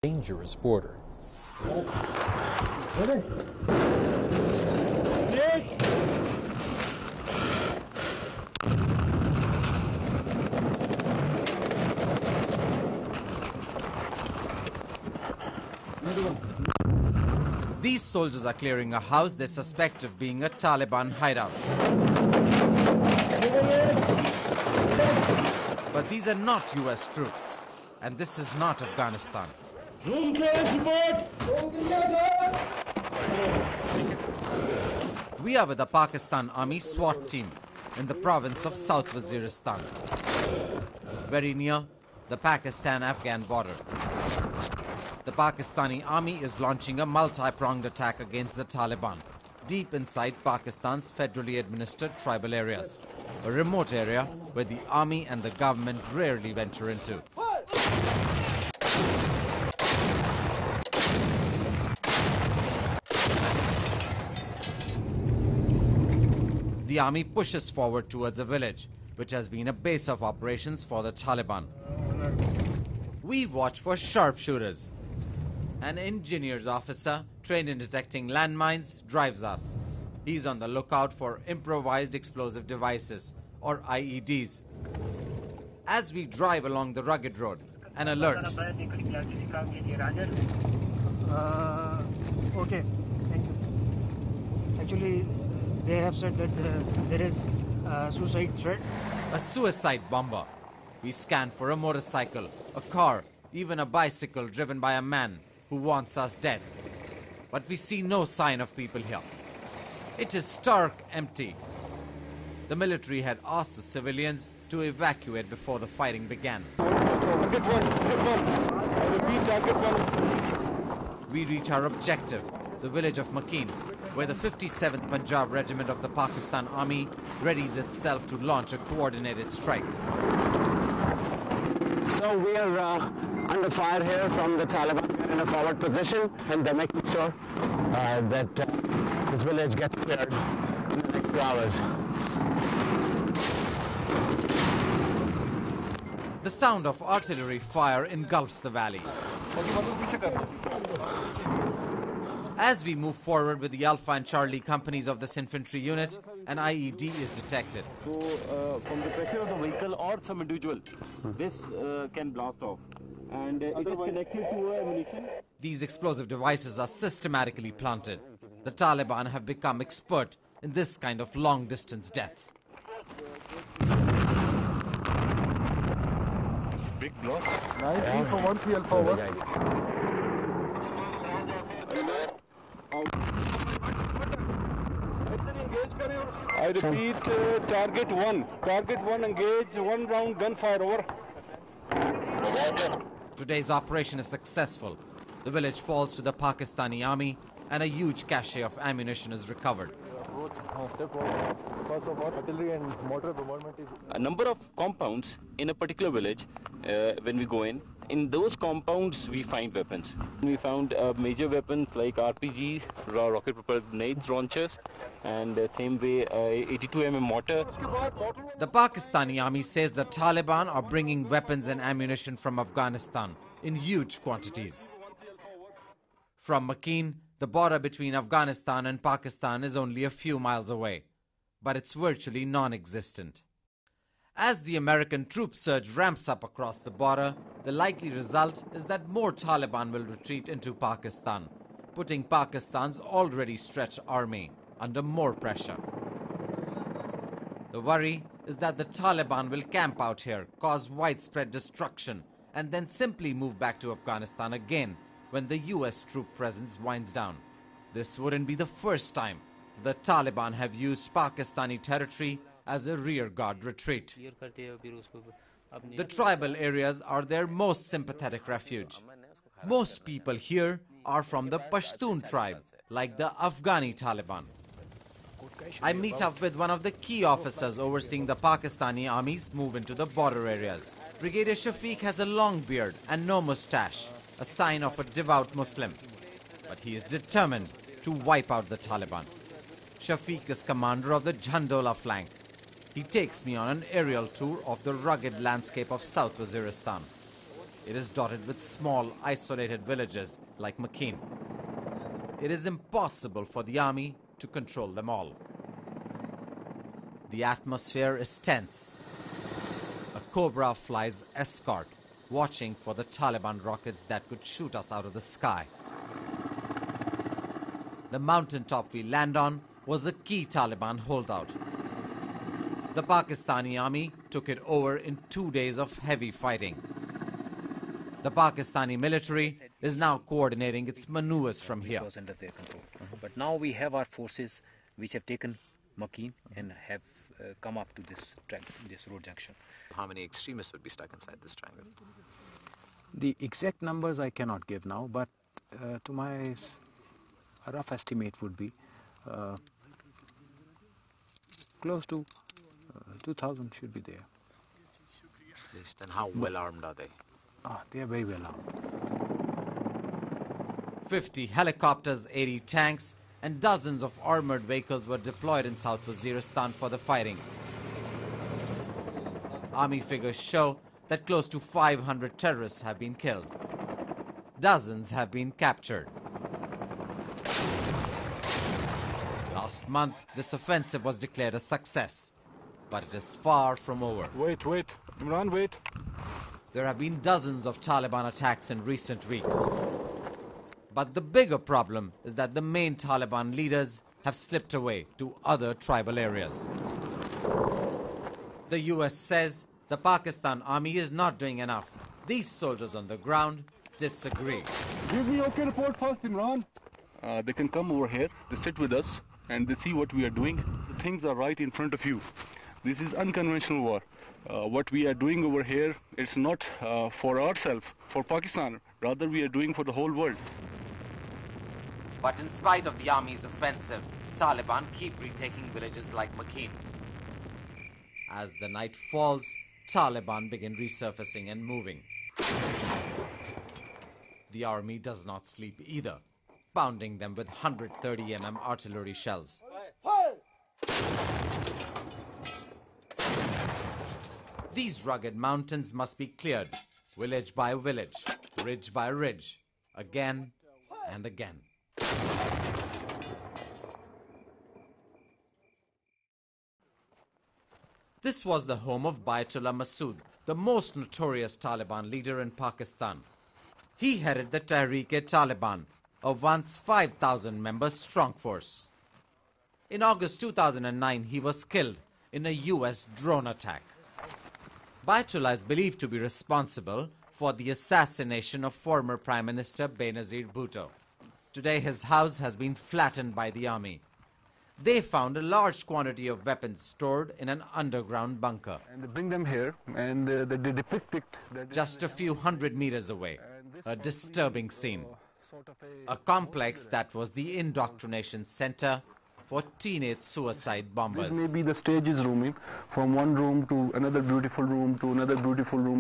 dangerous border. These soldiers are clearing a house they suspect of being a Taliban hideout. But these are not US troops, and this is not Afghanistan. We are with the Pakistan Army SWAT team in the province of South Waziristan, very near the Pakistan-Afghan border. The Pakistani army is launching a multi-pronged attack against the Taliban, deep inside Pakistan's federally administered tribal areas, a remote area where the army and the government rarely venture into. The army pushes forward towards a village, which has been a base of operations for the Taliban. We watch for sharpshooters. An engineer's officer, trained in detecting landmines, drives us. He's on the lookout for improvised explosive devices, or IEDs. As we drive along the rugged road, an alert. Okay, thank you. Actually, they have said that there is a suicide threat. A suicide bomber. We scan for a motorcycle, a car, even a bicycle driven by a man who wants us dead. But we see no sign of people here. It is stark empty. The military had asked the civilians to evacuate before the fighting began. We reach our objective, the village of Makeen, where the 57th Punjab Regiment of the Pakistan Army readies itself to launch a coordinated strike. So we are under fire here from the Taliban. We're in a forward position, and they're making sure that this village gets cleared in the next few hours. The sound of artillery fire engulfs the valley. As we move forward with the Alpha and Charlie companies of this infantry unit, an IED is detected. So, from the pressure of the vehicle or some individual, this can blast off. And it is connected to ammunition. These explosive devices are systematically planted. The Taliban have become expert in this kind of long-distance death. It's a big loss. 90 for 1 PL forward. I repeat, target 1. Target 1 engage, 1 round gunfire over. Today's operation is successful. The village falls to the Pakistani army and a huge cache of ammunition is recovered. A number of compounds in a particular village, when we go in those compounds we find weapons. We found major weapons like RPGs, rocket-propelled grenades, launchers, and same way 82mm mortar. The Pakistani army says the Taliban are bringing weapons and ammunition from Afghanistan in huge quantities. From Makeen, the border between Afghanistan and Pakistan is only a few miles away, but it's virtually non-existent. As the American troop surge ramps up across the border, the likely result is that more Taliban will retreat into Pakistan, putting Pakistan's already stretched army under more pressure. The worry is that the Taliban will camp out here, cause widespread destruction, and then simply move back to Afghanistan again when the US troop presence winds down. This wouldn't be the first time the Taliban have used Pakistani territory as a rearguard retreat. The tribal areas are their most sympathetic refuge. Most people here are from the Pashtun tribe, like the Afghani Taliban. I meet up with one of the key officers overseeing the Pakistani army's move into the border areas. Brigadier Shafiq has a long beard and no mustache, a sign of a devout Muslim. But he is determined to wipe out the Taliban. Shafiq is commander of the Jhandola flank. He takes me on an aerial tour of the rugged landscape of South Waziristan. It is dotted with small, isolated villages like Makeen. It is impossible for the army to control them all. The atmosphere is tense. A Cobra flies escort, watching for the Taliban rockets that could shoot us out of the sky. The mountaintop we land on was a key Taliban holdout. The Pakistani army took it over in 2 days of heavy fighting. The Pakistani military is now coordinating its maneuvers from here. Was under their control. But now we have our forces which have taken Makeen and have come up to this road junction. How many extremists would be stuck inside this triangle? The exact numbers I cannot give now, but to my rough estimate would be close to 2,000 should be there. At least. And how well armed are they? They are very well armed. 50 helicopters, 80 tanks, and dozens of armored vehicles were deployed in South Waziristan for the fighting. Army figures show that close to 500 terrorists have been killed. Dozens have been captured. Last month, this offensive was declared a success, but it is far from over. Wait, Imran, wait. There have been dozens of Taliban attacks in recent weeks. But the bigger problem is that the main Taliban leaders have slipped away to other tribal areas. The US says the Pakistan army is not doing enough. These soldiers on the ground disagree. Give me okay report first, Imran. They can come over here, they sit with us, and they see what we are doing. The things are right in front of you. This is unconventional war. What we are doing over here, it's not for ourselves, for Pakistan. Rather, we are doing for the whole world. But in spite of the army's offensive, Taliban keep retaking villages like Makeen. As the night falls, Taliban begin resurfacing and moving. The army does not sleep either, pounding them with 130 mm artillery shells. These rugged mountains must be cleared, village by village, ridge by ridge, again and again. This was the home of Bayatullah Masood, the most notorious Taliban leader in Pakistan. He headed the Tehreek-e-Taliban, a once 5,000-member strong force. In August 2009, he was killed in a US drone attack. Bayatullah is believed to be responsible for the assassination of former Prime Minister Benazir Bhutto. Today, his house has been flattened by the army. They found a large quantity of weapons stored in an underground bunker. And they bring them here, and they depict it. Just a few hundred meters away, a disturbing scene. A complex that was the indoctrination center for teenage suicide bombers. This may be the stages rooming from one room to another beautiful room to another beautiful room.